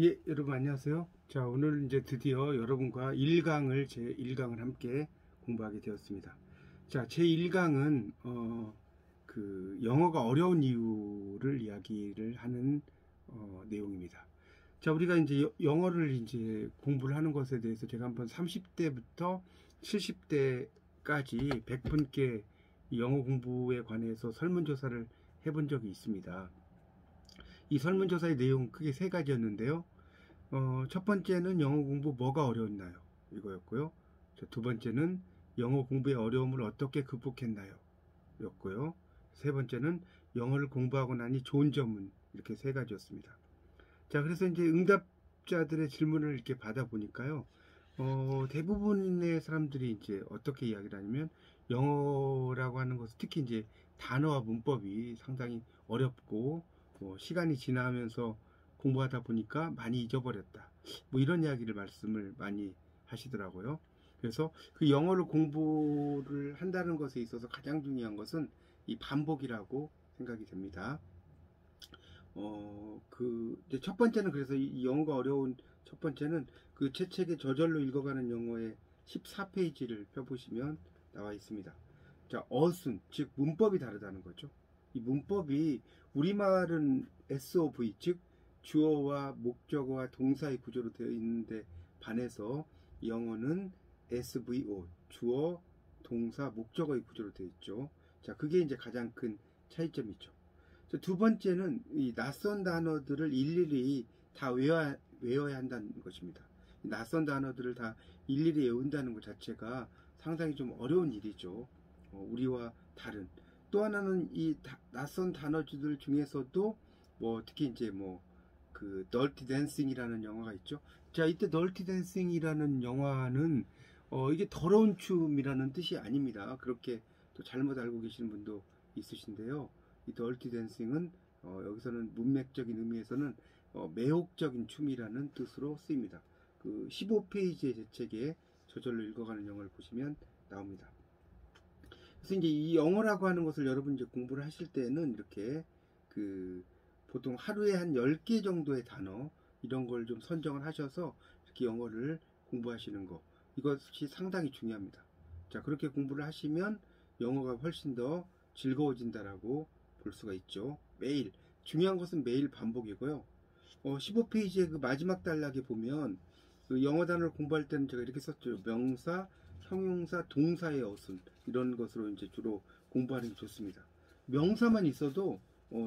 예, 여러분 안녕하세요. 자, 오늘 이제 드디어 여러분과 제 1강을 함께 공부하게 되었습니다. 자, 제 1강은 그 영어가 어려운 이유를 이야기를 하는 내용입니다. 자, 우리가 이제 영어를 이제 공부를 하는 것에 대해서 제가 한번 30대부터 70대까지 100분께 영어 공부에 관해서 설문조사를 해본 적이 있습니다. 이 설문조사의 내용은 크게 세 가지였는데요. 첫 번째는 영어 공부 뭐가 어려웠나요? 이거였고요. 자, 두 번째는 영어 공부의 어려움을 어떻게 극복했나요? 였고요. 세 번째는 영어를 공부하고 나니 좋은 점은 이렇게 세 가지였습니다. 자, 그래서 이제 응답자들의 질문을 이렇게 받아보니까요. 대부분의 사람들이 이제 어떻게 이야기를 하냐면 영어라고 하는 것은 특히 이제 단어와 문법이 상당히 어렵고 시간이 지나면서 공부하다 보니까 많이 잊어버렸다. 뭐 이런 이야기를 말씀을 많이 하시더라고요. 그래서 그 영어를 공부를 한다는 것에 있어서 가장 중요한 것은 이 반복이라고 생각이 됩니다. 이제 첫 번째는 그래서 이 영어가 어려운 첫 번째는 그 책에 저절로 읽어가는 영어의 14페이지를 펴보시면 나와 있습니다. 자, 어순, 즉 문법이 다르다는 거죠. 이 문법이 우리말은 SOV, 즉 주어와 목적어와 동사의 구조로 되어 있는데 반해서 영어는 SVO, 주어, 동사, 목적어의 구조로 되어 있죠. 자, 그게 이제 가장 큰 차이점이죠. 두 번째는 이 낯선 단어들을 일일이 다 외워야 한다는 것입니다. 낯선 단어들을 다 일일이 외운다는 것 자체가 상당히 좀 어려운 일이죠. 우리와 다른. 또 하나는 이 낯선 단어들 중에서도 뭐 특히 이제 뭐 그 널티 댄싱이라는 영화가 있죠. 자, 이때 널티 댄싱이라는 영화는 이게 더러운 춤이라는 뜻이 아닙니다. 그렇게 또 잘못 알고 계시는 분도 있으신데요. 이 덜티 댄싱은 여기서는 문맥적인 의미에서는 매혹적인 춤이라는 뜻으로 쓰입니다. 그 15페이지의 제 책에 저절로 읽어가는 영어를 보시면 나옵니다. 그래서 이제 이 영어라고 하는 것을 여러분 이제 공부를 하실 때는 이렇게 그 보통 하루에 한 10개 정도의 단어 이런 걸 좀 선정을 하셔서 이렇게 영어를 공부하시는 거 이것이 상당히 중요합니다. 자, 그렇게 공부를 하시면 영어가 훨씬 더 즐거워진다라고 볼 수가 있죠. 매일 중요한 것은 매일 반복이고요. 15페이지의 그 마지막 단락에 보면 그 영어 단어를 공부할 때는 제가 이렇게 썼죠. 명사, 형용사, 동사의 어순 이런 것으로 이제 주로 공부하는 게 좋습니다. 명사만 있어도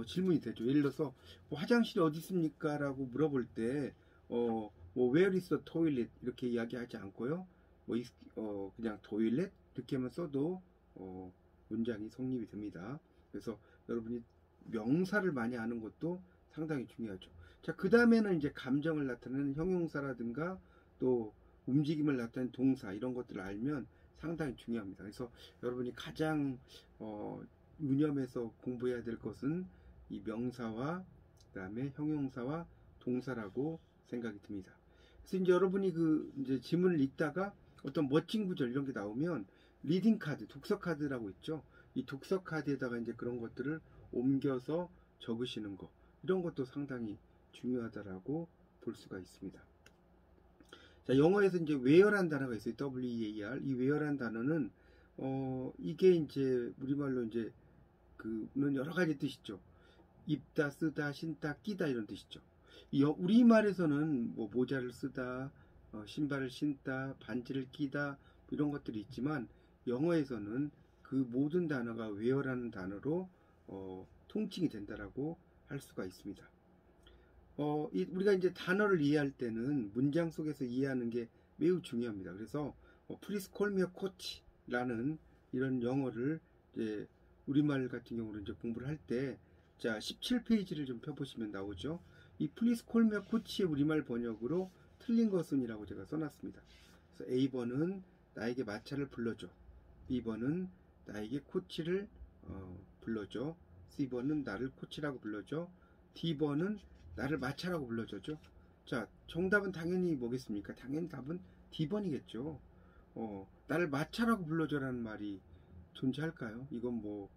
질문이 되죠. 예를 들어서 뭐 화장실이 어디 있습니까? 라고 물어볼 때 뭐 where is the toilet 이렇게 이야기하지 않고요. 그냥 toilet 이렇게만 써도 문장이 성립이 됩니다. 그래서 여러분이 명사를 많이 아는 것도 상당히 중요하죠. 자, 그 다음에는 이제 감정을 나타내는 형용사라든가 또 움직임을 나타내는 동사 이런 것들을 알면 상당히 중요합니다. 그래서 여러분이 가장 유념해서 공부해야 될 것은 이 명사와 그 다음에 형용사와 동사라고 생각이 듭니다. 그래서 이제 여러분이 그 이제 지문을 읽다가 어떤 멋진 구절 이런 게 나오면 리딩 카드, 독서 카드라고 있죠. 이 독서 카드에다가 이제 그런 것들을 옮겨서 적으시는 거 이런 것도 상당히 중요하다라고 볼 수가 있습니다. 자, 영어에서 이제 where란 단어가 있어요. W-E-A-R. 이 where란 단어는 이게 이제 우리말로 이제 그는 여러 가지 뜻이죠. 입다, 쓰다, 신다, 끼다 이런 뜻이죠. 우리말에서는 뭐 모자를 쓰다, 신발을 신다, 반지를 끼다 이런 것들이 있지만 영어에서는 그 모든 단어가 where라는 단어로 통칭이 된다라고 할 수가 있습니다. 우리가 이제 단어를 이해할 때는 문장 속에서 이해하는 게 매우 중요합니다. 그래서 Please call me a coach라는 이런 영어를 이제 우리말 같은 경우는 이제 공부를 할 때, 자, 17페이지를 좀 펴보시면 나오죠. 이 Please call me a coach의 우리말 번역으로 틀린 것은이라고 제가 써놨습니다. 그래서 A번은 나에게 마차를 불러줘. B번은 나에게 코치를 불러줘. C번은 나를 코치라고 불러줘. D번은 나를 마차라고 불러줘죠. 자, 정답은 당연히 뭐겠습니까? 당연히 답은 D번이겠죠. 나를 마차라고 불러줘라는 말이 존재할까요? 이건 뭐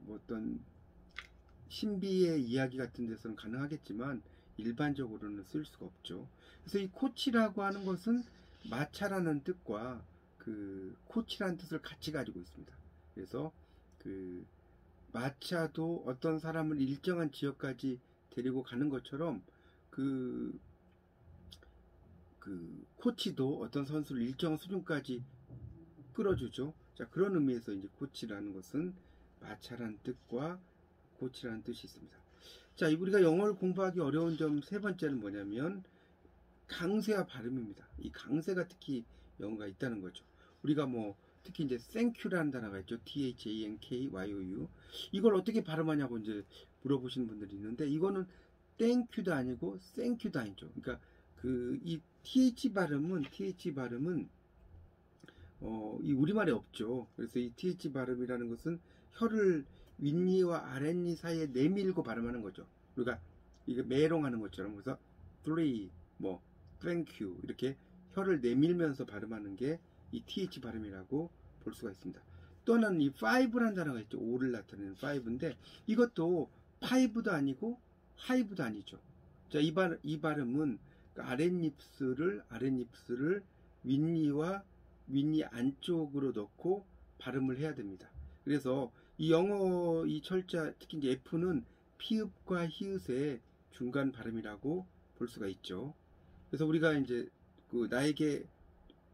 어떤 신비의 이야기 같은 데서는 가능하겠지만 일반적으로는 쓸 수가 없죠. 그래서 이 코치라고 하는 것은 마차라는 뜻과 그 코치라는 뜻을 같이 가지고 있습니다. 그래서 그 마차도 어떤 사람을 일정한 지역까지 데리고 가는 것처럼 그 코치도 어떤 선수를 일정한 수준까지 끌어주죠. 자, 그런 의미에서 이제 코치라는 것은 마차라는 뜻과 코치라는 뜻이 있습니다. 자, 우리가 영어를 공부하기 어려운 점 세 번째는 뭐냐면 강세와 발음입니다. 이 강세가 특히 영어가 있다는 거죠. 우리가 뭐 특히 이제 thank유라는 단어가 있죠. thankyou. 이걸 어떻게 발음하냐고 이제 물어보시는 분들이 있는데, 이거는 thank유도 아니고 thank유도 아니죠. 그러니까 이 th 발음은 이 우리말에 없죠. 그래서 이 th 발음이라는 것은 혀를 윗니와 아랫니 사이에 내밀고 발음하는 거죠. 우리가 이게 메롱하는 것처럼. 그래서 three, 뭐 thank you 이렇게 혀를 내밀면서 발음하는 게 이 th 발음이라고 볼 수가 있습니다. 또 하나는 이 five라는 단어가 있죠. 5를 나타내는 five인데, 이것도 five도 아니고 hive도 아니죠. 자, 이 발음은 아랫입술을 윗니와 윗니 안쪽으로 넣고 발음을 해야 됩니다. 그래서 이 영어 이 철자, 특히 이제 F는 피읍과 히읗의 중간 발음이라고 볼 수가 있죠. 그래서 우리가 이제 나에게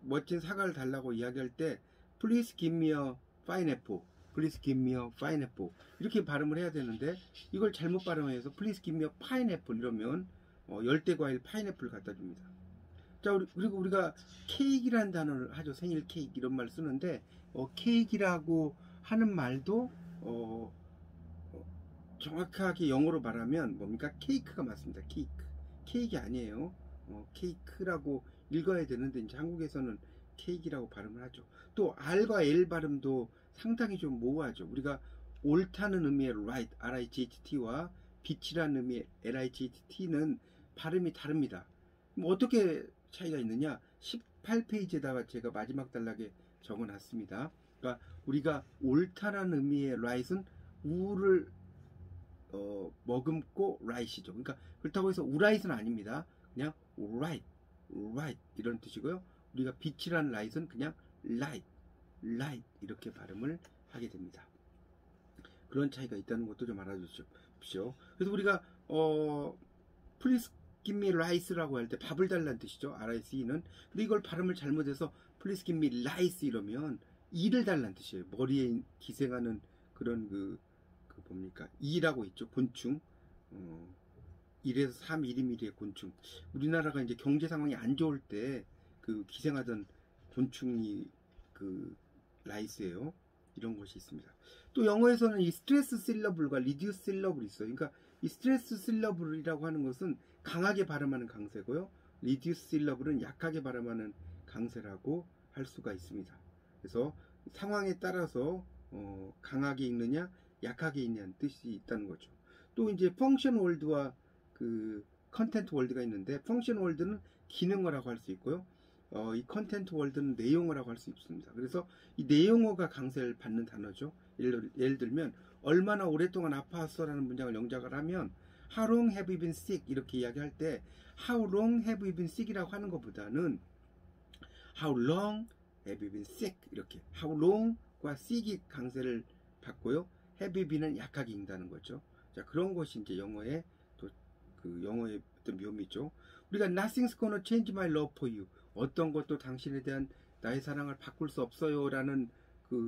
멋진 사과를 달라고 이야기할 때 Please give me a pineapple, Please give me a pineapple 이렇게 발음을 해야 되는데, 이걸 잘못 발음해서 Please give me a pineapple 이러면 열대과일 파인애플을 갖다 줍니다. 자, 그리고 우리가 케이크라는 단어를 하죠. 생일 케이크 이런 말 쓰는데, 케이크라고 하는 말도 정확하게 영어로 말하면 뭡니까? 케이크가 맞습니다. 케이크 아니에요. 케이크라고 읽어야 되는데 이제 한국에서는 케이크라고 발음을 하죠. 또 R과 L 발음도 상당히 좀 모호하죠. 우리가 옳다는 의미의 right, R-I-G-H-T와 빛이라는 의미의 L-I-G-H-T는 발음이 다릅니다. 어떻게 차이가 있느냐? 18페이지에다가 제가 마지막 단락에 적어놨습니다. 그러니까 우리가 옳다라는 의미의 right은 우를 머금고 right이죠. 그러니까 그렇다고 해서 우라이트는 아닙니다. 그냥 right 이런 뜻이고요. 우리가 빛이라는 right은 그냥 light 이렇게 발음을 하게 됩니다. 그런 차이가 있다는 것도 좀 알아주십시오. 그래서 우리가 please give me rice라고 할 때 밥을 달라는 뜻이죠. rice는. 근데 이걸 발음을 잘못해서 please give me rice 이러면 이를 달라는 뜻이에요. 머리에 기생하는 그런 뭡니까? 이라고 있죠. 곤충. 1에서 3mm 곤충. 우리나라가 이제 경제 상황이 안 좋을 때 기생하던 곤충이 라이스예요. 이런 것이 있습니다. 또 영어에서는 이 스트레스 실러블과 리듀스 실러블이 있어요. 그러니까 이 스트레스 실러블이라고 하는 것은 강하게 발음하는 강세고요. 리듀스 실러블은 약하게 발음하는 강세라고 할 수가 있습니다. 그래서 상황에 따라서 강하게 읽느냐 약하게 읽느냐는 뜻이 있다는 거죠. 또 이제 펑션 월드와 컨텐트 월드가 있는데, 펑션 월드는 기능어라고 할 수 있고요. 이 컨텐트 월드는 내용어라고 할 수 있습니다. 그래서 이 내용어가 강세를 받는 단어죠. 예를 들면 얼마나 오랫동안 아파왔어라는 문장을 영작을 하면 How long have you been sick? 이렇게 이야기할 때 How long have you been sick이라고 하는 것보다는 How long have you been sick? 이렇게 How long과 sick이 강세를 받고요. have you been은 약하게 읽는다는 거죠. 자, 그런 것이 이제 영어의 영어의 어떤 묘미죠. 우리가 Nothing's gonna change my love for you. 어떤 것도 당신에 대한 나의 사랑을 바꿀 수 없어요 라는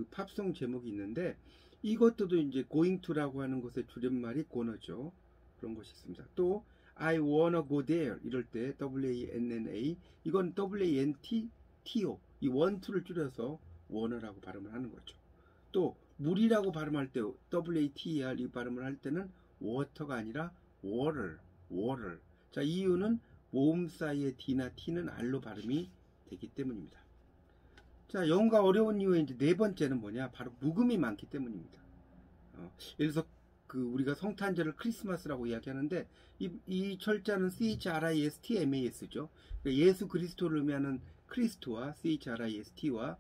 팝송 제목이 있는데, 이것도 이제 going to라고 하는 것의 줄임말이 gona죠. 그런 것이 있습니다. 또 I wanna go there 이럴 때 W-A-N-N-A, 이건 W-A-N-T-T-O, 이 want to를 줄여서 wanna라고 발음을 하는 거죠. 또 물이라고 발음할 때 W-A-T-E-R 이 발음을 할 때는 water가 아니라 water. 자, 이유는 모음 사이의 D나 T는 R로 발음이 되기 때문입니다. 자, 영어가 어려운 이유의 이제 네 번째는 뭐냐? 바로 묵음이 많기 때문입니다. 예를 들어서 우리가 성탄절을 크리스마스라고 이야기하는데, 이 철자는 CHRISTMAS죠. 그러니까 예수 그리스도를 의미하는 크리스토와 CHRIST와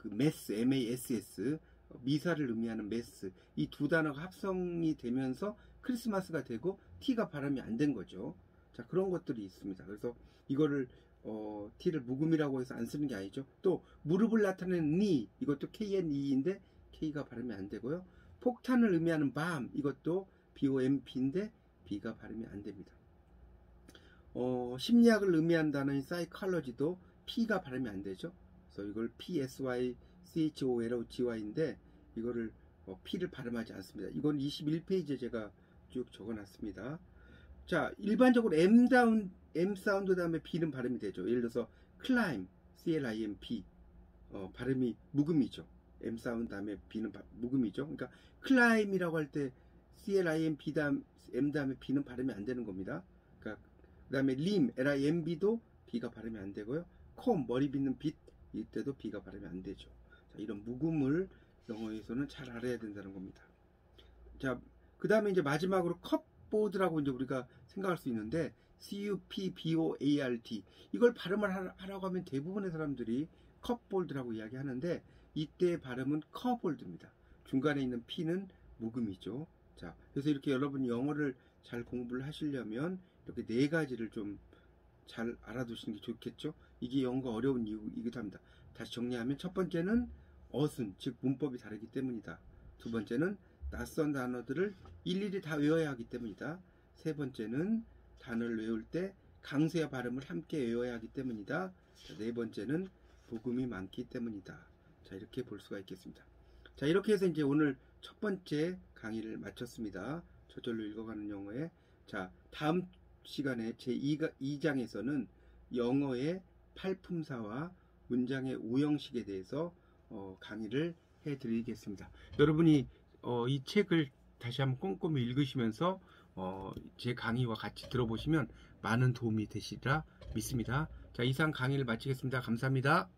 메스 MASS 미사를 의미하는 메스, 이 두 단어가 합성이 되면서 크리스마스가 되고 T가 발음이 안 된 거죠. 자, 그런 것들이 있습니다. 그래서 이거를 T를 묵음이라고 해서 안 쓰는 게 아니죠. 또 무릎을 나타내는 니, 이것도 KNE인데 K가 발음이 안 되고요. 폭탄을 의미하는 밤, 이것도 BOMP인데 B가 발음이 안 됩니다. 심리학을 의미하는 단어인 psychology도 P가 발음이 안 되죠. 그래서 이걸 PSYCHOLOGY인데 이거를 P를 발음하지 않습니다. 이건 21페이지에 제가 쭉 적어놨습니다. 자, 일반적으로 M 사운드 다음에 B는 발음이 되죠. 예를 들어서 climb, CLIMP, 발음이 묵음이죠. M 사운드 다음에 B는 묵음이죠. 그러니까 climb이라고 할 때 CLIMP 다음 M 다음에 B는 발음이 안 되는 겁니다. 그러니까 그 다음에 limb, LIMB도 B가 발음이 안 되고요. comb, 머리 빗는 빗, 이때도 B가 발음이 안 되죠. 자, 이런 묵음을 영어에서는 잘 알아야 된다는 겁니다. 자, 그 다음에 이제 마지막으로 컵보드라고 이제 우리가 생각할 수 있는데 CUPBOARD, 이걸 발음을 하라고 하면 대부분의 사람들이 컵볼드라고 이야기하는데 이때 발음은 커볼드입니다. 중간에 있는 P는 묵음이죠. 자, 그래서 이렇게 여러분이 영어를 잘 공부를 하시려면 이렇게 네 가지를 좀 잘 알아두시는 게 좋겠죠. 이게 영어가 어려운 이유이기도 합니다. 다시 정리하면 첫 번째는 어순, 즉 문법이 다르기 때문이다. 두 번째는 낯선 단어들을 일일이 다 외워야 하기 때문이다. 세 번째는 단어를 외울 때 강세와 발음을 함께 외워야 하기 때문이다. 자, 네 번째는 복음이 많기 때문이다. 자, 이렇게 볼 수가 있겠습니다. 자, 이렇게 해서 이제 오늘 첫 번째 강의를 마쳤습니다. 저절로 읽어가는 영어에. 자, 다음 시간에 제2장에서는 영어의 팔품사와 문장의 오형식에 대해서 강의를 해드리겠습니다. 여러분이 이 책을 다시 한번 꼼꼼히 읽으시면서 제 강의와 같이 들어보시면 많은 도움이 되시리라 믿습니다. 자, 이상 강의를 마치겠습니다. 감사합니다.